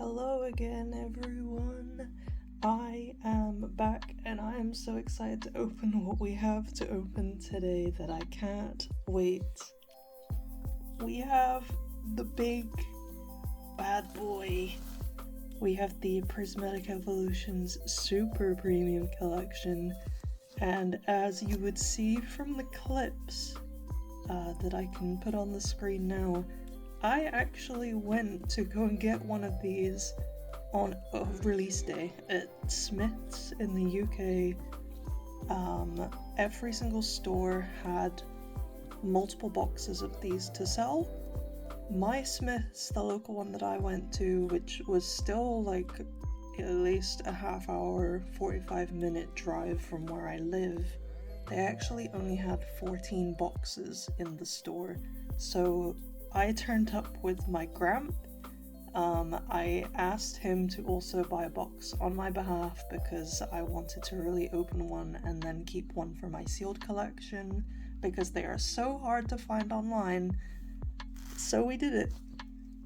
Hello again, everyone. I am back and I am so excited to open what we have to open today that I can't wait. We have the big bad boy. We have the Prismatic Evolutions Super Premium Collection, and as you would see from the clips that I can put on the screen now, I actually went to go and get one of these on a release day at Smith's in the UK. Every single store had multiple boxes of these to sell. My Smith's, the local one that I went to, which was still like at least a half hour, 45-minute drive from where I live, they actually only had 14 boxes in the store. So I turned up with my gramp. I asked him to also buy a box on my behalf because I wanted to really open one and then keep one for my sealed collection because they are so hard to find online. So we did it.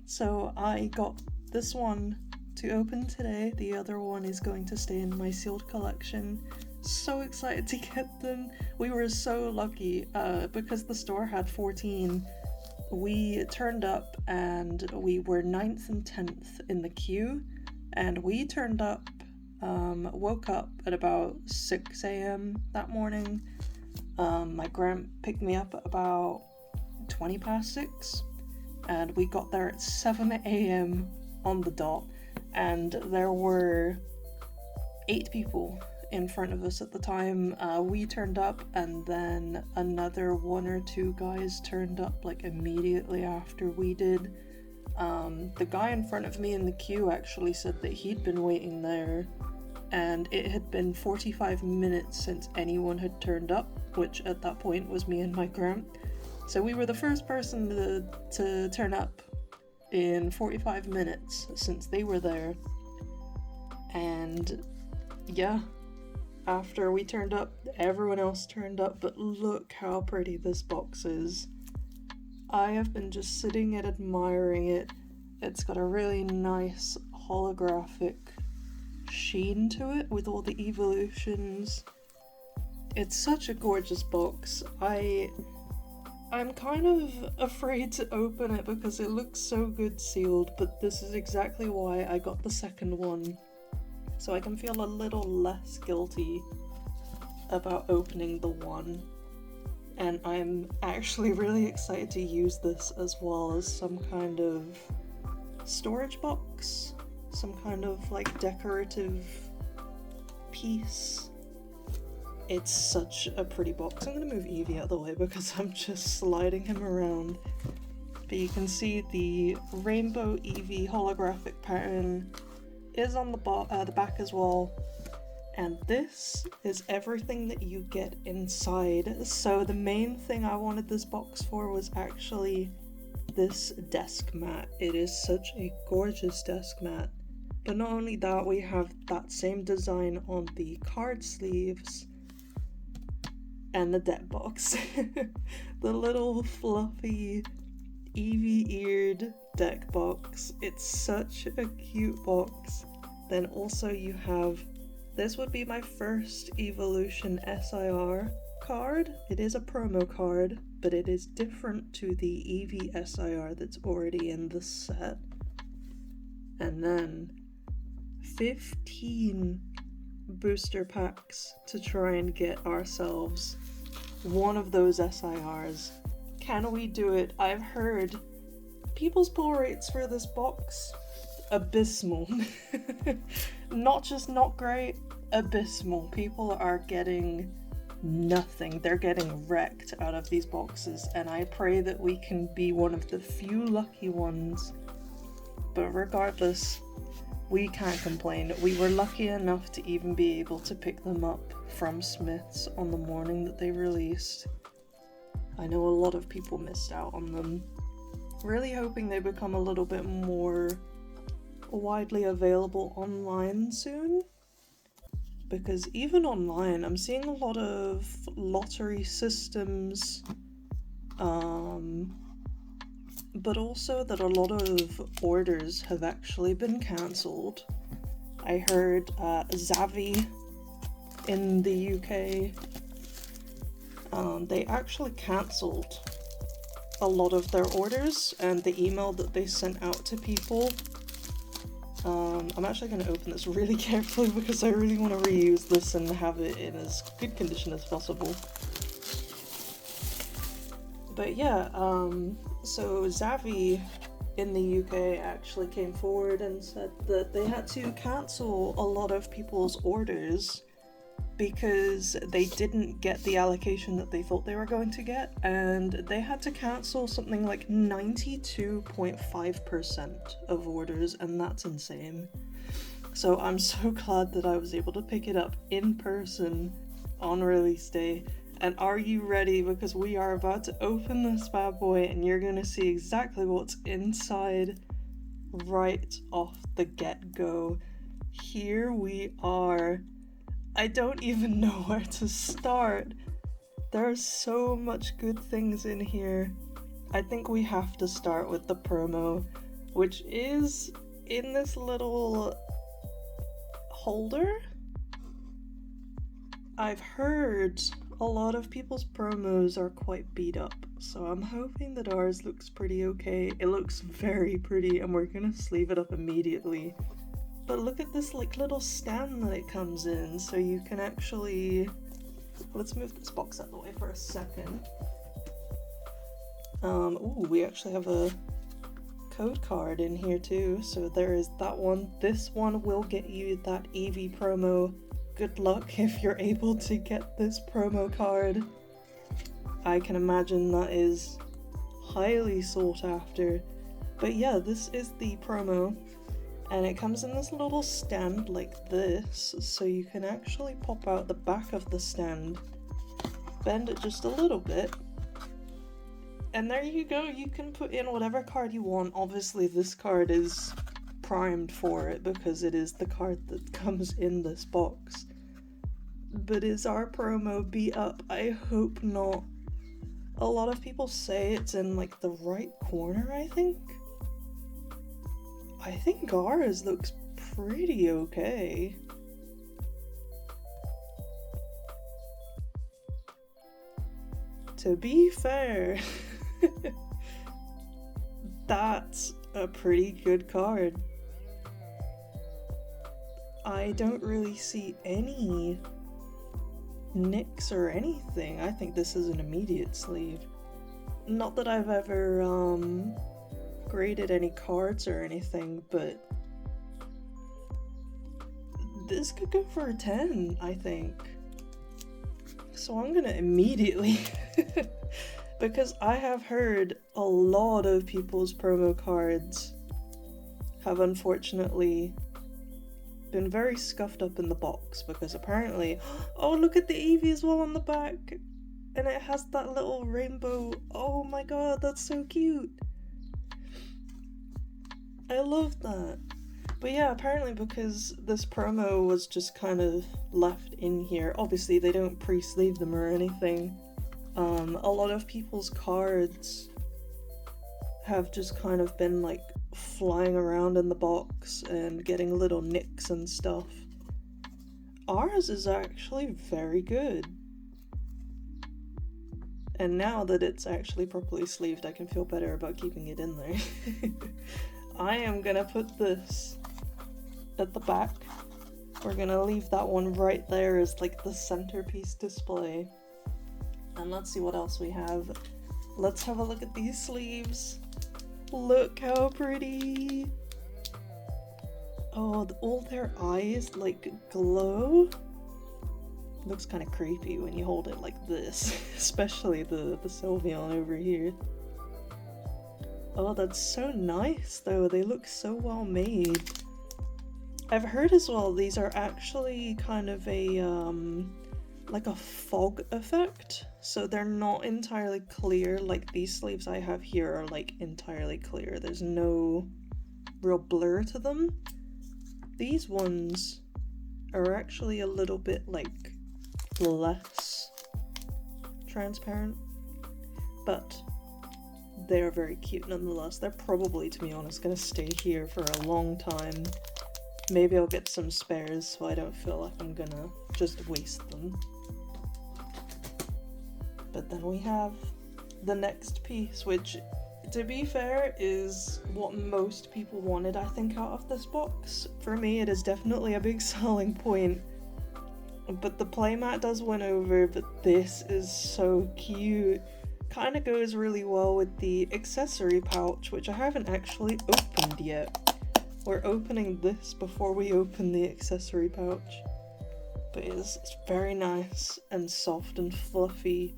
So I got this one to open today. The other one is going to stay in my sealed collection. So excited to get them. We were so lucky because the store had 14. We turned up and we were 9th and 10th in the queue, and we turned up, woke up at about 6 a.m. that morning. My gramp picked me up at about 20 past 6, and we got there at 7 a.m. on the dot, and there were 8 people in front of us at the time. We turned up, and then another 1 or 2 guys turned up like immediately after we did. The guy in front of me in the queue actually said that he'd been waiting there and it had been 45 minutes since anyone had turned up, which at that point was me and my gramp. So we were the first person to turn up in 45 minutes since they were there. And yeah, after we turned up, everyone else turned up, but look how pretty this box is. I have been just sitting and admiring it. It's got a really nice holographic sheen to it with all the evolutions. It's such a gorgeous box. I'm kind of afraid to open it because it looks so good sealed, but this is exactly why I got the second one. So I can feel a little less guilty about opening the one. And I'm actually really excited to use this as well as some kind of storage box, some kind of like decorative piece. It's such a pretty box. I'm gonna move Evie out of the way because I'm just sliding him around. But you can see the rainbow Eevee holographic pattern is on the back as well, and this is everything that you get inside. So the main thing I wanted this box for was actually this desk mat. It is such a gorgeous desk mat, but not only that, we have that same design on the card sleeves and the deck box. The little fluffy Eevee-eared deck box. It's such a cute box. Then also you have, this would be my first Evolution SIR card. It is a promo card, but it is different to the Eevee SIR that's already in the set. And then 15 booster packs to try and get ourselves one of those SIRs. Can we do it? I've heard people's pull rates for this box, abysmal. Not just not great, abysmal. People are getting nothing. They're getting wrecked out of these boxes, and I pray that we can be one of the few lucky ones. But regardless, we can't complain. We were lucky enough to even be able to pick them up from Smith's on the morning that they released. I know a lot of people missed out on them. Really hoping they become a little bit more widely available online soon, because even online I'm seeing a lot of lottery systems but also that a lot of orders have actually been cancelled. I heard Zavi in the UK, they actually cancelled a lot of their orders, and the email that they sent out to people, I'm actually going to open this really carefully because I really want to reuse this and have it in as good condition as possible. But yeah, so Zavi in the UK actually came forward and said that they had to cancel a lot of people's orders because they didn't get the allocation that they thought they were going to get, and they had to cancel something like 92.5% of orders, and that's insane. So I'm so glad that I was able to pick it up in person on release day. And are you ready? Because we are about to open this bad boy and you're gonna see exactly what's inside right off the get-go. Here we are. I don't even know where to start. There are so much good things in here. I think we have to start with the promo, which is in this little holder. I've heard a lot of people's promos are quite beat up, so I'm hoping that ours looks pretty okay. It looks very pretty, and we're gonna sleeve it up immediately. But look at this like little stand that it comes in, so you can actually... Let's move this box out of the way for a second. Ooh, we actually have a code card in here too, so there is that one. This one will get you that Eevee promo. Good luck if you're able to get this promo card. I can imagine that is highly sought after. But yeah, this is the promo, and it comes in this little stand like this, so you can actually pop out the back of the stand, bend it just a little bit, and there you go. You can put in whatever card you want. Obviously this card is primed for it because it is the card that comes in this box. But is our promo beat up? I hope not. A lot of people say it's in like the right corner, I think. I think ours looks pretty okay. To be fair, that's a pretty good card. I don't really see any nicks or anything. I think this is an immediate sleeve. Not that I've ever graded any cards or anything, but this could go for a 10, I think. So I'm gonna immediately because I have heard a lot of people's promo cards have unfortunately been very scuffed up in the box, because apparently, oh, look at the Eevee as well on the back, and it has that little rainbow. Oh my god, that's so cute. I love that. But yeah, apparently because this promo was just kind of left in here, obviously they don't pre-sleeve them or anything, a lot of people's cards have just kind of been like flying around in the box and getting little nicks and stuff. Ours is actually very good. And now that it's actually properly sleeved, I can feel better about keeping it in there. I am gonna put this at the back. We're gonna leave that one right there as like the centerpiece display. And let's see what else we have. Let's have a look at these sleeves. Look how pretty. Oh, all their eyes like glow. Looks kind of creepy when you hold it like this, especially the Sylveon over here. Oh, that's so nice though. They look so well made. I've heard as well these are actually kind of a like a fog effect, so they're not entirely clear. Like these sleeves I have here are like entirely clear. There's no real blur to them. These ones are actually a little bit like less transparent, but they are very cute nonetheless. They're probably, to be honest, gonna stay here for a long time. Maybe I'll get some spares so I don't feel like I'm gonna just waste them. But then we have the next piece, which, to be fair, is what most people wanted, I think, out of this box. For me, it is definitely a big selling point. But the playmat does win over, but this is so cute. Kind of goes really well with the accessory pouch, which I haven't actually opened yet. We're opening this before we open the accessory pouch. But it's very nice and soft and fluffy.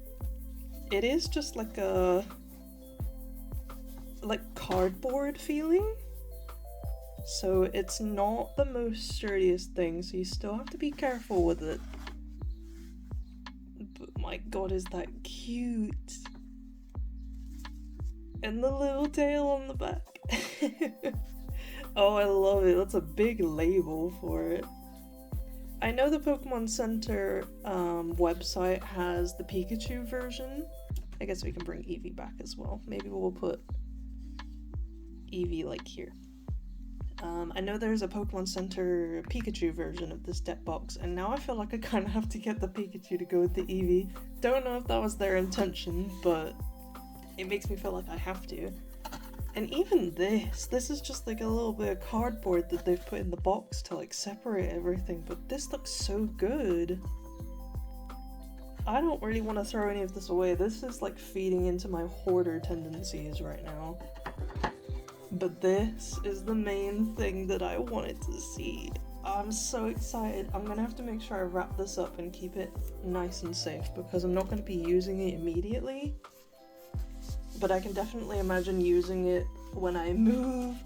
It is just like a cardboard feeling. So it's not the most sturdiest thing, so you still have to be careful with it. But my god, is that cute. And the little tail on the back. Oh, I love it. That's a big label for it. I know the Pokemon Center website has the Pikachu version. I guess we can bring Eevee back as well. Maybe we'll put Eevee like here. I know there's a Pokemon Center Pikachu version of this deck box, and now I feel like I kind of have to get the Pikachu to go with the Eevee. Don't know if that was their intention, but it makes me feel like I have to. And even this is just like a little bit of cardboard that they've put in the box to like separate everything, but this looks so good. I don't really want to throw any of this away. This is like feeding into my hoarder tendencies right now. But this is the main thing that I wanted to see. I'm so excited. I'm gonna have to make sure I wrap this up and keep it nice and safe because I'm not gonna be using it immediately. But I can definitely imagine using it when I move.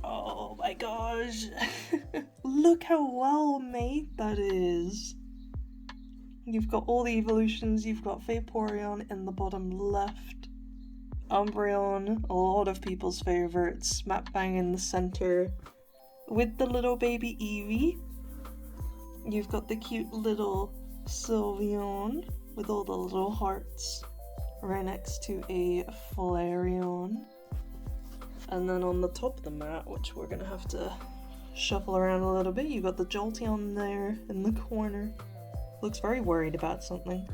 Oh my gosh. Look how well made that is. You've got all the evolutions. You've got Vaporeon in the bottom left. Umbreon, a lot of people's favorites, smack bang in the center. With the little baby Eevee. You've got the cute little Sylveon with all the little hearts. Right next to a Flareon. And then on the top of the mat, which we're gonna have to shuffle around a little bit, you got the Jolteon there in the corner. Looks very worried about something.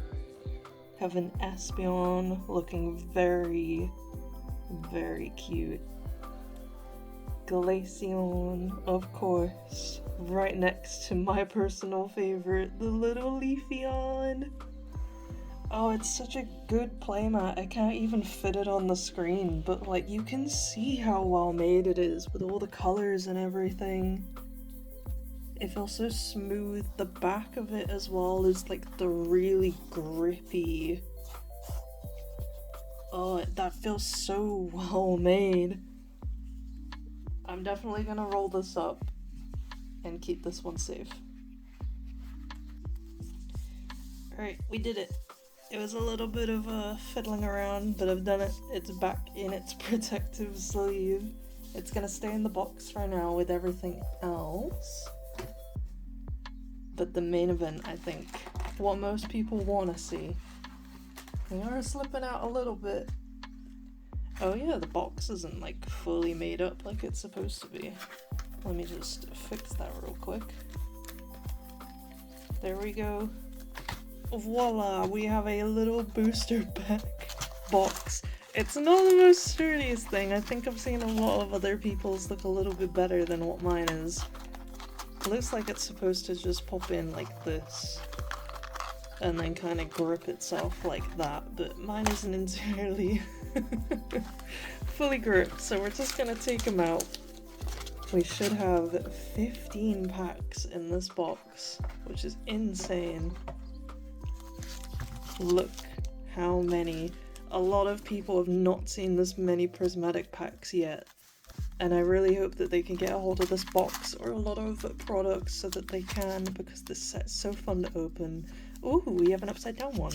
Have an Espeon looking very, very cute. Glaceon, of course, right next to my personal favorite, the little Leafeon. Oh, it's such a good playmat. I can't even fit it on the screen, but like you can see how well made it is with all the colors and everything. It feels so smooth. The back of it as well is like the really grippy. Oh, that feels so well made. I'm definitely gonna roll this up and keep this one safe. Alright, we did it. It was a little bit of fiddling around, but I've done it. It's back in its protective sleeve. It's gonna stay in the box for now with everything else. But the main event, I think, what most people want to see. We are slipping out a little bit. Oh yeah, the box isn't like fully made up like it's supposed to be. Let me just fix that real quick. There we go. Voila, we have a little booster pack box. It's not the most sturdiest thing. I think I've seen a lot of other people's look a little bit better than what mine is. It looks like it's supposed to just pop in like this and then kind of grip itself like that, but mine isn't entirely fully gripped, so we're just gonna take them out. We should have 15 packs in this box, which is insane. Look how many. A lot of people have not seen this many prismatic packs yet, and I really hope that they can get a hold of this box or a lot of products so that they can, because this set's so fun to open. Ooh, we have an upside down one.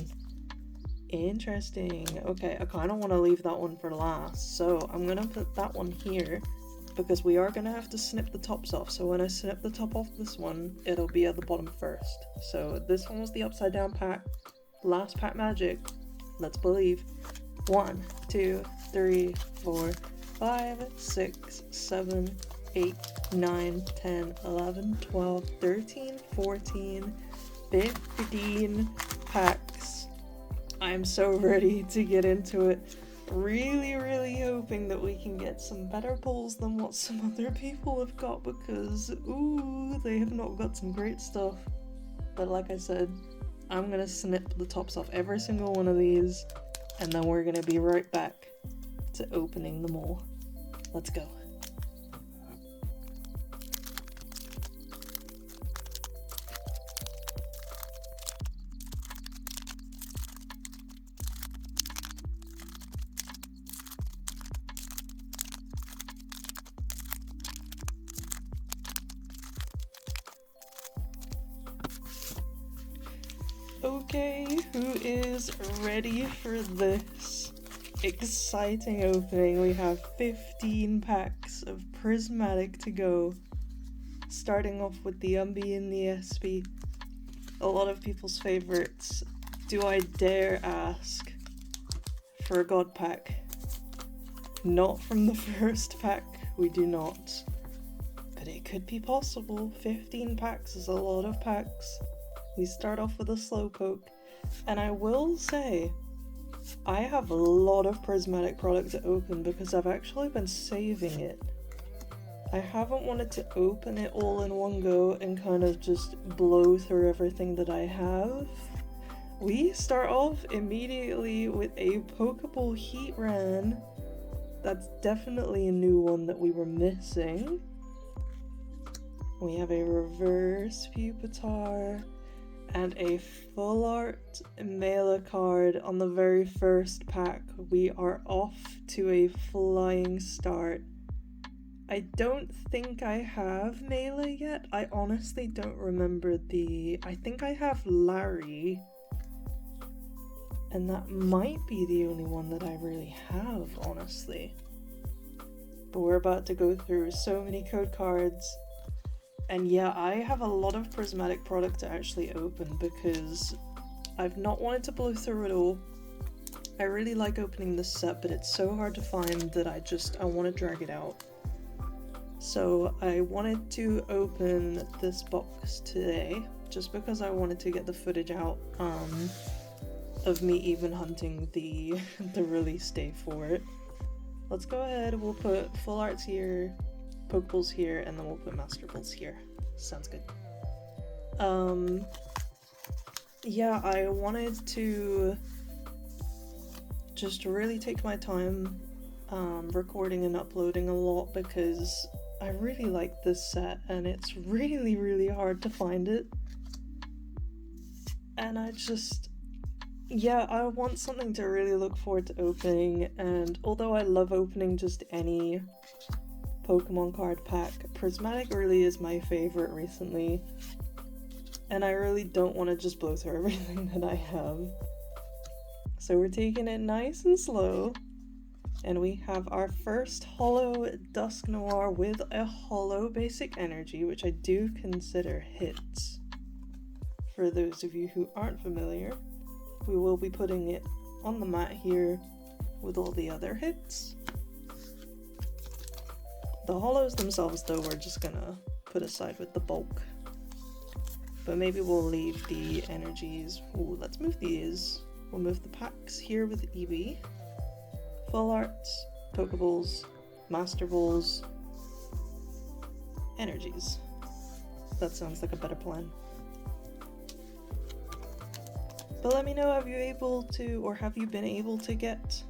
Interesting. Okay, I kind of want to leave that one for last, so I'm gonna put that one here because we are gonna have to snip the tops off. So when I snip the top off this one, it'll be at the bottom first. So this one was the upside down pack. Last pack magic. Let's believe. 1, 2, 3, 4, 5, 6, 7, 8, 9, 10, 11, 12, 13, 14, 15 packs. I'm so ready to get into it. Really hoping that we can get some better pulls than what some other people have got, because ooh, they have not got some great stuff. But like I said, I'm gonna snip the tops off every single one of these, and then we're gonna be right back to opening them all. Let's go. Okay, who is ready for this exciting opening? We have 15 packs of Prismatic to go. Starting off with the Umbi and the SP. A lot of people's favorites. Do I dare ask for a God pack? Not from the first pack, we do not. But it could be possible. 15 packs is a lot of packs. We start off with a Slowpoke, and I will say, I have a lot of Prismatic product to open because I've actually been saving it. I haven't wanted to open it all in one go and kind of just blow through everything that I have. We start off immediately with a Pokeball Heatran. That's definitely a new one that we were missing. We have a reverse Pupitar and a full art Mela card on the very first pack. We are off to a flying start. I don't think I have Mela yet. I honestly don't remember I think I have Larry. And that might be the only one that I really have, honestly. But we're about to go through so many code cards. And yeah, I have a lot of Prismatic product to actually open because I've not wanted to blow through it all. I really like opening this set, but it's so hard to find that I want to drag it out. So I wanted to open this box today, just because I wanted to get the footage out of me even hunting the release day for it. Let's go ahead, we'll put full arts here, Pokeballs here, and then we'll put Master Balls here. Sounds good. Yeah, I wanted to just really take my time recording and uploading a lot because I really like this set and it's really hard to find it. And I want something to really look forward to opening, and although I love opening just any Pokemon card pack, Prismatic really is my favorite recently, and I really don't want to just blow through everything that I have. So we're taking it nice and slow, and we have our first holo Dusknoir with a holo basic energy, which I do consider hits. For those of you who aren't familiar, we will be putting it on the mat here with all the other hits. The holos themselves, though, we're just gonna put aside with the bulk. But maybe we'll leave the energies. Ooh, let's move these. We'll move the packs here with EB. Full arts, Pokeballs, Master Balls, energies. That sounds like a better plan. But let me know, have you been able to get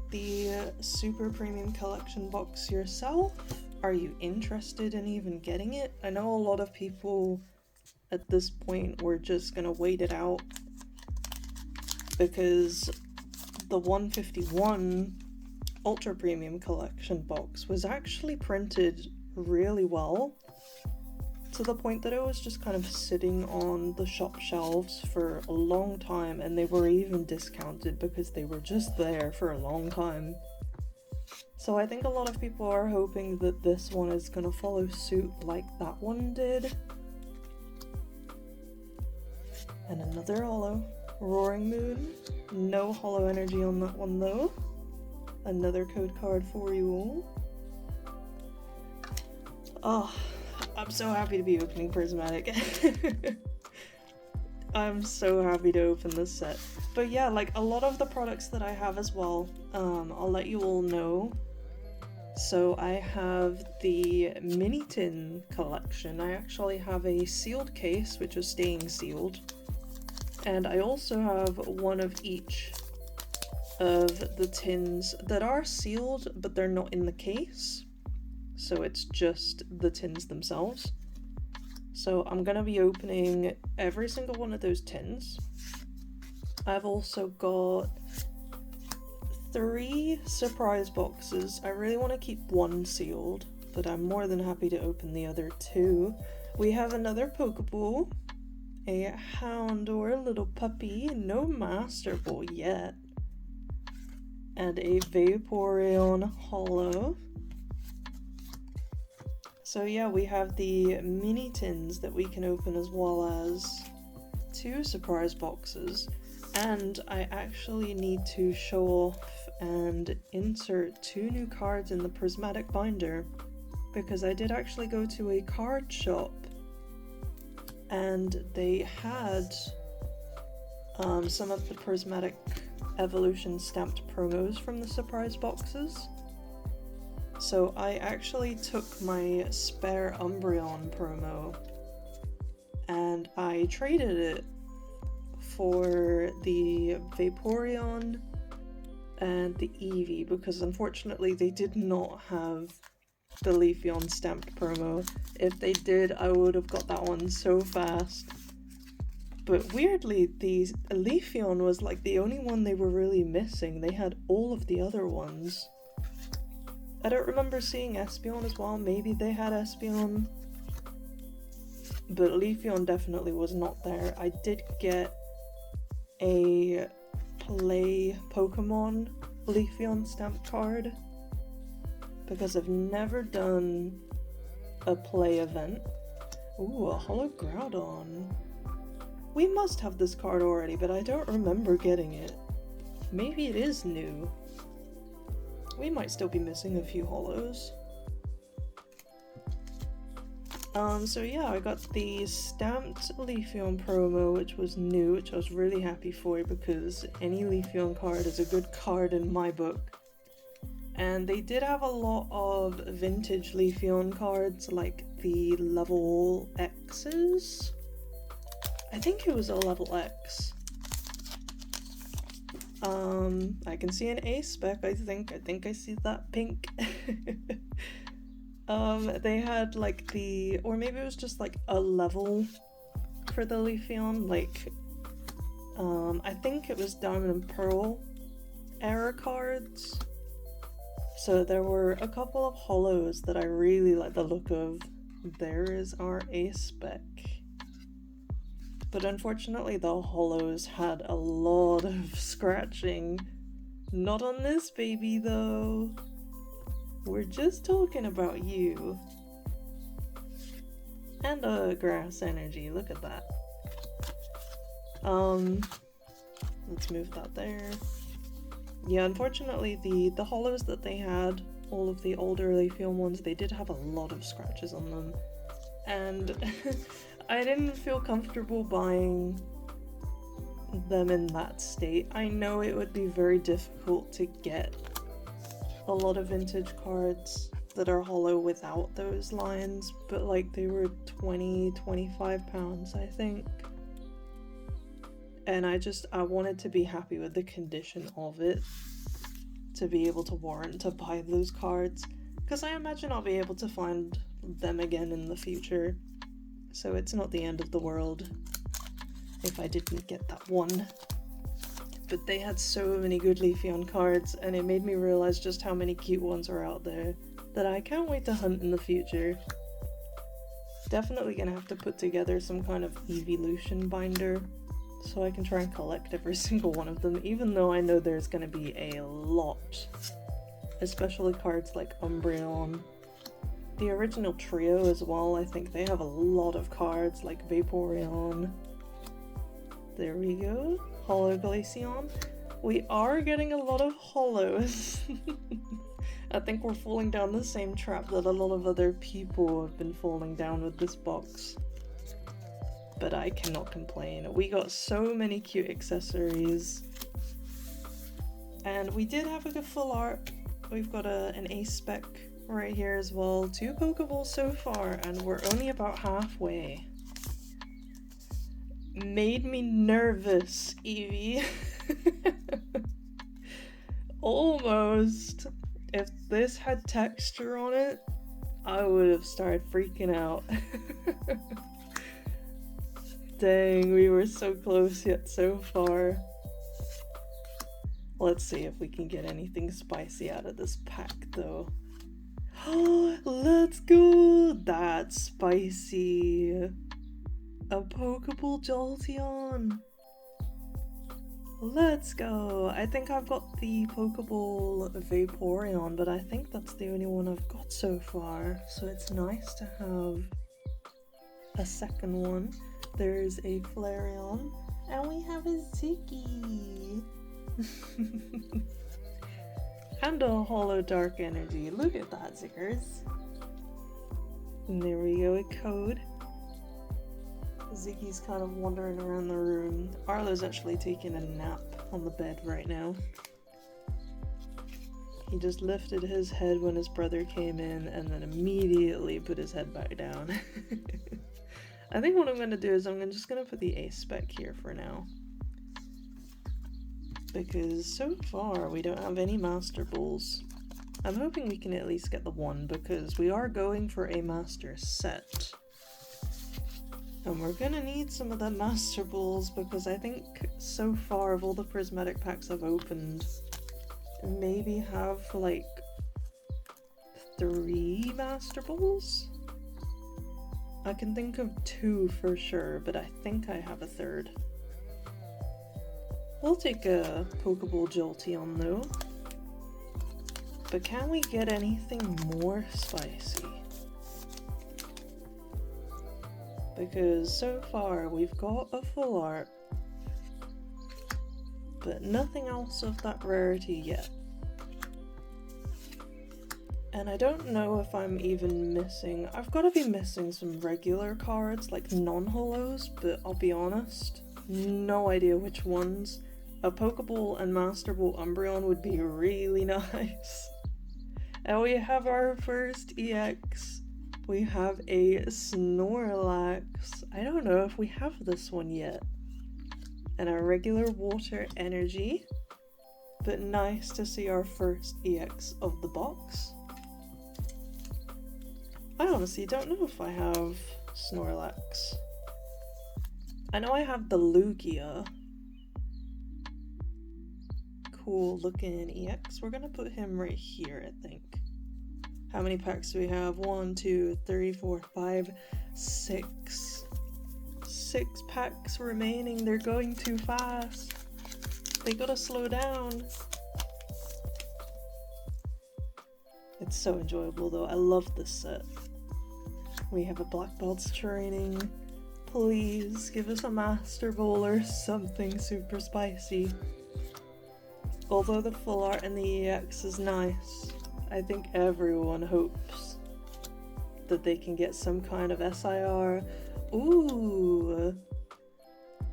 the Super Premium Collection box yourself? Are you interested in even getting it? I know a lot of people at this point were just gonna wait it out because the 151 Ultra Premium Collection box was actually printed really well, to the point that it was just kind of sitting on the shop shelves for a long time, and they were even discounted because they were just there for a long time. So I think a lot of people are hoping that this one is gonna follow suit like that one did. And another holo. Roaring Moon. No holo energy on that one though. Another code card for you all. Oh, I'm so happy to be opening Prismatic. I'm so happy to open this set. But yeah, like a lot of the products that I have as well, I'll let you all know. So I have the mini tin collection. I actually have a sealed case, which is staying sealed. And I also have one of each of the tins that are sealed, but they're not in the case. So it's just the tins themselves. So I'm gonna be opening every single one of those tins. I've also got 3 surprise boxes. I really want to keep one sealed, but I'm more than happy to open the other 2. We have another Pokeball, a Houndour little puppy, no Master Ball yet, and a Vaporeon holo. So yeah, we have the mini tins that we can open as well as 2 surprise boxes. And I actually need to show off and insert 2 new cards in the prismatic binder, because I did actually go to a card shop and they had some of the Prismatic Evolutions stamped promos from the surprise boxes. So I actually took my spare Umbreon promo and I traded it for the Vaporeon and the Eevee, because unfortunately they did not have the Leafeon stamped promo. If they did, I would have got that one so fast. But weirdly, the Leafeon was like the only one they were really missing. They had all of the other ones. I don't remember seeing Espeon as well. Maybe they had Espeon, but Leafeon definitely was not there. I did get a play Pokemon Leafeon stamped card, because I've never done a play event. Ooh, a holo Groudon. We must have this card already, but I don't remember getting it. Maybe it is new. We might still be missing a few holos. So yeah, I got the stamped Leafeon promo, which was new, which I was really happy for, because any Leafeon card is a good card in my book. And they did have a lot of vintage Leafeon cards, like the level X's. I think it was a level X. I can see an A spec, I think I see that pink. They had like the, or maybe it was just like a level for the Leafeon, like, I think it was Diamond and Pearl era cards. So there were a couple of holos that I really like the look of. There is our A spec. But unfortunately the holos had a lot of scratching. Not on this baby though. We're just talking about you. And a grass energy, look at that. Let's move that there. Yeah, unfortunately the holos that they had, all of the older Leafeon ones, they did have a lot of scratches on them. And I didn't feel comfortable buying them in that state. I know it would be very difficult to get a lot of vintage cards that are holo without those lines, but like they were 20-25 pounds, I think. And I wanted to be happy with the condition of it to be able to warrant to buy those cards, because I imagine I'll be able to find them again in the future. So it's not the end of the world if I didn't get that one. But they had so many good Leafeon cards, and it made me realize just how many cute ones are out there that I can't wait to hunt in the future. Definitely gonna have to put together some kind of evolution binder so I can try and collect every single one of them, even though I know there's gonna be a lot. Especially cards like Umbreon. The original trio as well, I think they have a lot of cards, like Vaporeon. There we go. Holo Glaceon. We are getting a lot of holos. I think we're falling down the same trap that a lot of other people have been falling down with this box. But I cannot complain. We got so many cute accessories. And we did have a full art. We've got an A spec right here as well. 2 Pokeballs so far, and we're only about halfway. Made me nervous, Evie. Almost. If this had texture on it, I would have started freaking out. Dang, we were so close yet so far. Let's see if we can get anything spicy out of this pack though. Let's go! That's spicy. A Pokeball Jolteon. Let's go! I think I've got the Pokeball Vaporeon, but I think that's the only one I've got so far. So it's nice to have a second one. There's a Flareon, and we have a Ziggy. And a Holo Dark Energy. Look at that, Ziggers. And there we go, a code. Ziggy's kind of wandering around the room. Arlo's actually taking a nap on the bed right now. He just lifted his head when his brother came in and then immediately put his head back down. I think what I'm going to do is I'm just going to put the A spec here for now. Because so far we don't have any Master Balls. I'm hoping we can at least get the one because we are going for a Master Set. And we're gonna need some of the Master Balls because I think so far of all the prismatic packs I've opened, maybe have like 3 Master Balls? I can think of 2 for sure, but I think I have a 3rd. We'll take a Pokeball Jolteon though. But can we get anything more spicy? Because so far we've got a full art, but nothing else of that rarity yet. And I don't know if I'm even missing, I've got to be missing some regular cards like non-holos, but I'll be honest, no idea which ones. A Pokeball and Master Ball Umbreon would be really nice. And we have our first EX. We have a Snorlax. I don't know if we have this one yet. And a regular Water Energy. But nice to see our first EX of the box. I honestly don't know if I have Snorlax. I know I have the Lugia. Cool looking EX. We're gonna put him right here, I think. How many packs do we have? 1, 2, 3, 4, 5, 6. 6 packs remaining. They're going too fast. They gotta slow down. It's so enjoyable though. I love this set. We have a Black Belt's training. Please give us a Master Ball or something super spicy. Although the full art and the EX is nice, I think everyone hopes that they can get some kind of SIR. Ooh!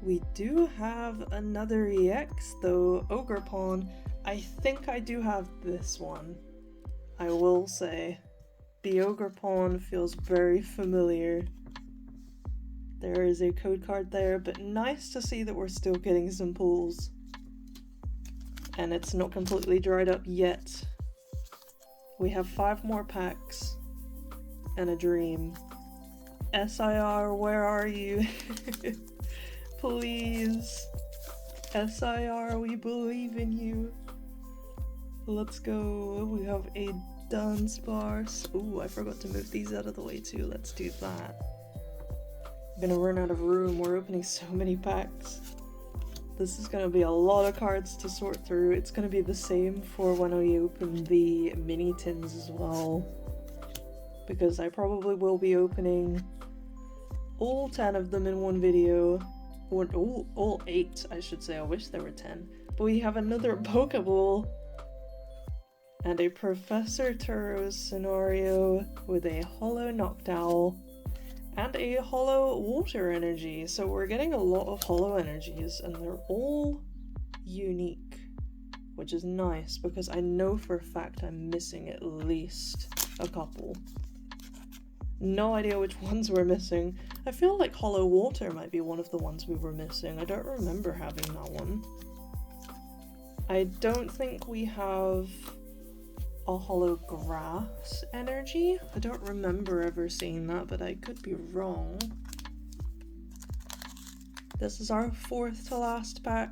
We do have another EX though, Ogerpon. I think I do have this one. I will say. The Ogerpon feels very familiar. There is a code card there, but nice to see that we're still getting some pulls. And it's not completely dried up yet. We have 5 more packs and a dream. SIR, where are you? Please. SIR, we believe in you. Let's go. We have a Dunsparce. Ooh, I forgot to move these out of the way too. Let's do that. I'm gonna run out of room. We're opening so many packs. This is going to be a lot of cards to sort through. It's going to be the same for when I open the mini tins as well. Because I probably will be opening all 10 of them in one video. or all 8, I should say. I wish there were 10. But we have another Pokeball and a Professor Turo's scenario with a Holo Noctowl and a Holo Water Energy. So we're getting a lot of Holo Energies, and they're all unique, which is nice because I know for a fact I'm missing at least a couple. No idea which ones we're missing. I feel like Holo Water might be one of the ones we were missing. I don't remember having that one. I don't think we have a Holo Grass Energy. I don't remember ever seeing that, but I could be wrong. This is our 4th to last pack.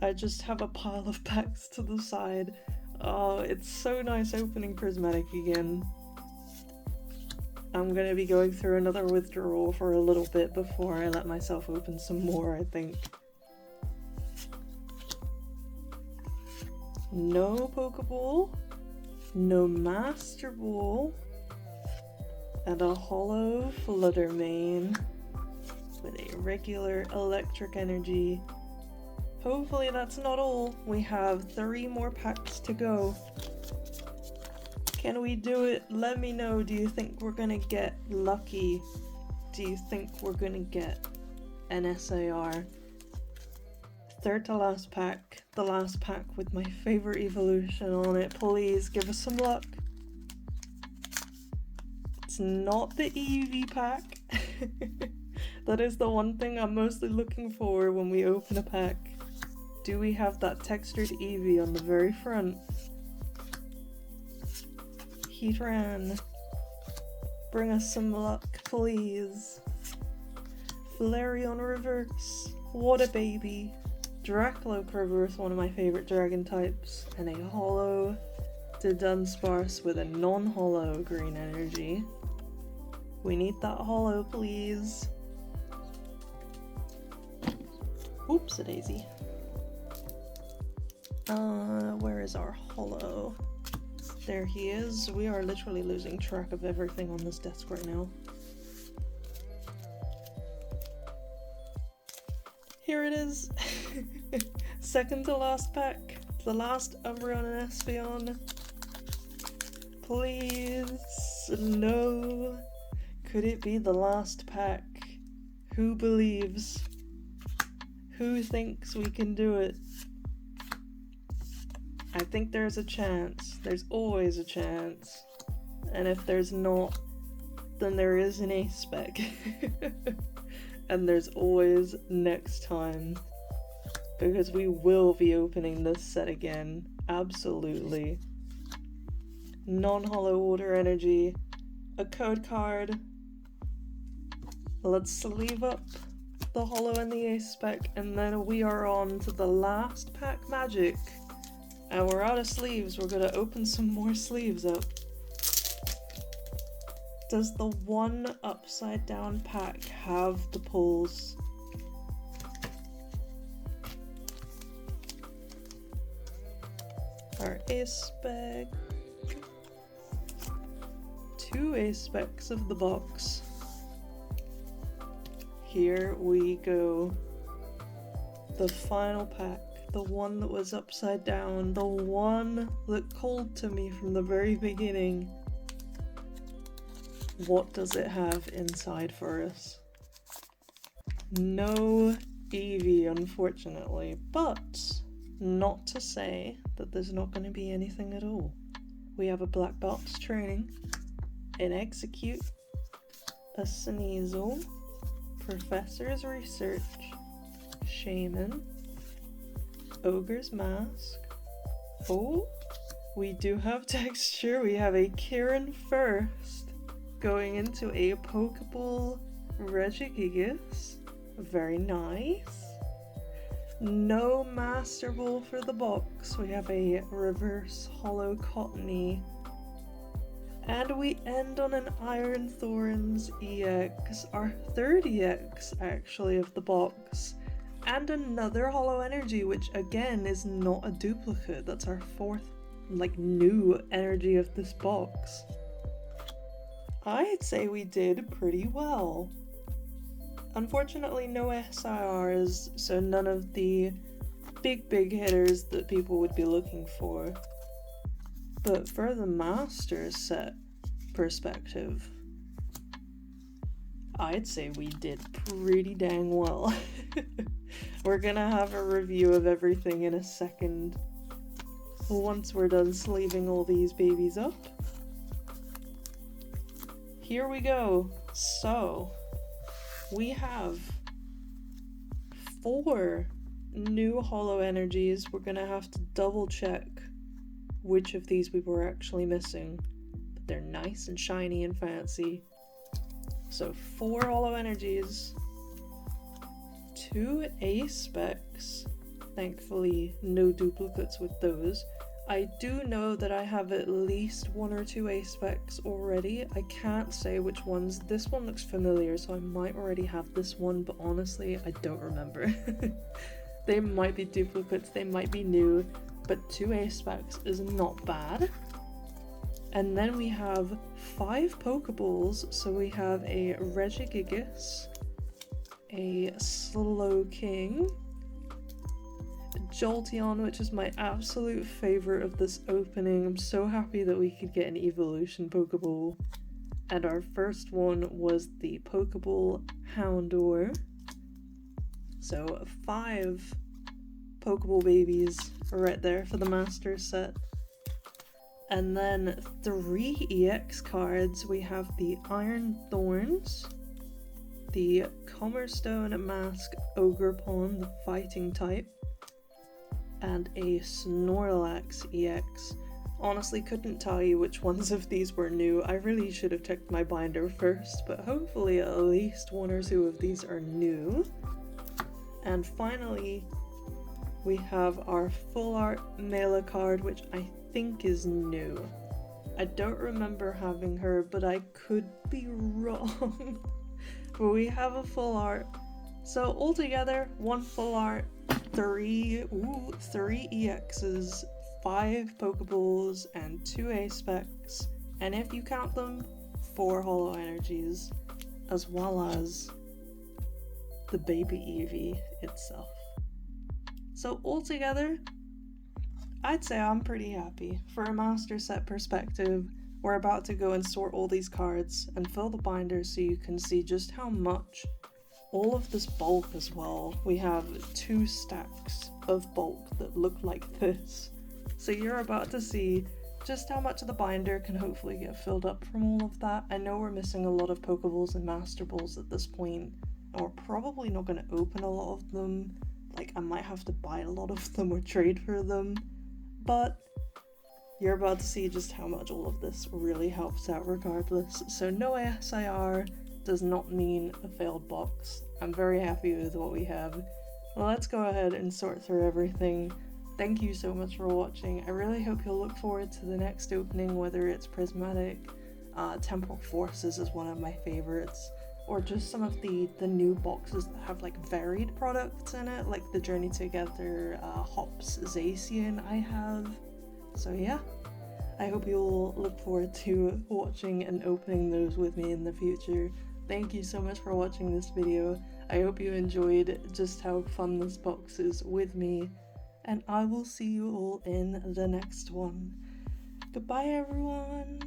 I just have a pile of packs to the side. Oh, it's so nice opening Prismatic again. I'm gonna be going through another withdrawal for a little bit before I let myself open some more, I think. No Pokeball, no Master Ball, and a Holo Fluttermane with a regular electric energy. Hopefully that's not all. We have 3 more packs to go. Can we do it? Let me know. Do you think we're gonna get lucky? Do you think we're gonna get an SAR? 3rd to last pack. The last pack with my favorite evolution on it. Please give us some luck. It's not the Eevee pack. That is the one thing I'm mostly looking for when we open a pack. Do we have that textured Eevee on the very front? Heatran. Bring us some luck, please. Flareon reverse. What a baby. Dracloak reverse, one of my favorite dragon types. And a Holo to Dunsparce with a non-holo green energy. We need that Holo, please. Oops, a daisy. Where is our Holo? There he is. We are literally losing track of everything on this desk right now. Here it is. 2nd to last pack. The last Umbreon and Espeon. Please. No. Could it be the last pack? Who believes? Who thinks we can do it? I think there's a chance. There's always a chance. And if there's not, then there is an ace spec. And there's always next time. Because we will be opening this set again. Absolutely. Non-holo water energy. A code card. Let's sleeve up the holo and the ace spec, and then we are on to the last pack magic. And we're out of sleeves. We're gonna open some more sleeves up. Does the one upside down pack have the pulls? Our ace spec. 2 ace specs of the box. Here we go. The final pack. The one that was upside down. The one that called to me from the very beginning. What does it have inside for us? No Eevee, unfortunately, but not to say that there's not going to be anything at all. We have a black box training, an execute, a Sneasel, Professor's Research, Shaman, Ogre's Mask. Oh, we do have texture. We have a Kieran first. Going into a Pokeball Regigigas. Very nice. No Master Ball for the box. We have a reverse holo Cottony. And we end on an Iron Thorns EX, our 3rd EX actually of the box. And another holo energy, which again is not a duplicate. That's our 4th new energy of this box. I'd say we did pretty well. Unfortunately, no SIRs, so none of the big hitters that people would be looking for. But for the master set perspective, I'd say we did pretty dang well. We're gonna have a review of everything in a second, once we're done sleeving all these babies up. Here we go. So, we have 4 new holo energies. We're gonna have to double check which of these we were actually missing, but they're nice and shiny and fancy. So 4 holo energies, 2 A specs, thankfully no duplicates with those. I do know that I have at least 1 or 2 A specs already. I can't say which ones. This one looks familiar, so I might already have this one, but honestly, I don't remember. They might be duplicates, they might be new, but 2 A specs is not bad. And then we have 5 Pokeballs, so we have a Regigigas, a Slowking, Jolteon, which is my absolute favorite of this opening. I'm so happy that we could get an evolution Pokeball. And our first one was the Pokeball Houndour. So 5 Pokeball babies right there for the master set. And then 3 EX cards. We have the Iron Thorns, the Commerstone Mask Ogerpon, the fighting type, and a Snorlax EX. Honestly, couldn't tell you which ones of these were new. I really should have checked my binder first, but hopefully at least 1 or 2 of these are new. And finally, we have our full art Mela card, which I think is new. I don't remember having her, but I could be wrong. But we have a full art. So altogether, 1 full art, 3 EXs, 5 Pokeballs, and 2 A specs, and if you count them, 4 holo energies, as well as the baby Eevee itself. So altogether, I'd say I'm pretty happy. For a master set perspective, we're about to go and sort all these cards and fill the binder so you can see just how much all of this bulk as well. We have 2 stacks of bulk that look like this. So you're about to see just how much of the binder can hopefully get filled up from all of that. I know we're missing a lot of Pokeballs and Master Balls at this point, and we're probably not going to open a lot of them. Like, I might have to buy a lot of them or trade for them, but you're about to see just how much all of this really helps out regardless. So no SIR does not mean a failed box. I'm very happy with what we have. Well, let's go ahead and sort through everything. Thank you so much for watching. I really hope you'll look forward to the next opening, whether it's Prismatic, Temporal Forces is one of my favorites, or just some of the new boxes that have like varied products in it, like the Journey Together Hops Zacian I have. So yeah, I hope you'll look forward to watching and opening those with me in the future. Thank you so much for watching this video. I hope you enjoyed just how fun this box is with me, and I will see you all in the next one. Goodbye everyone!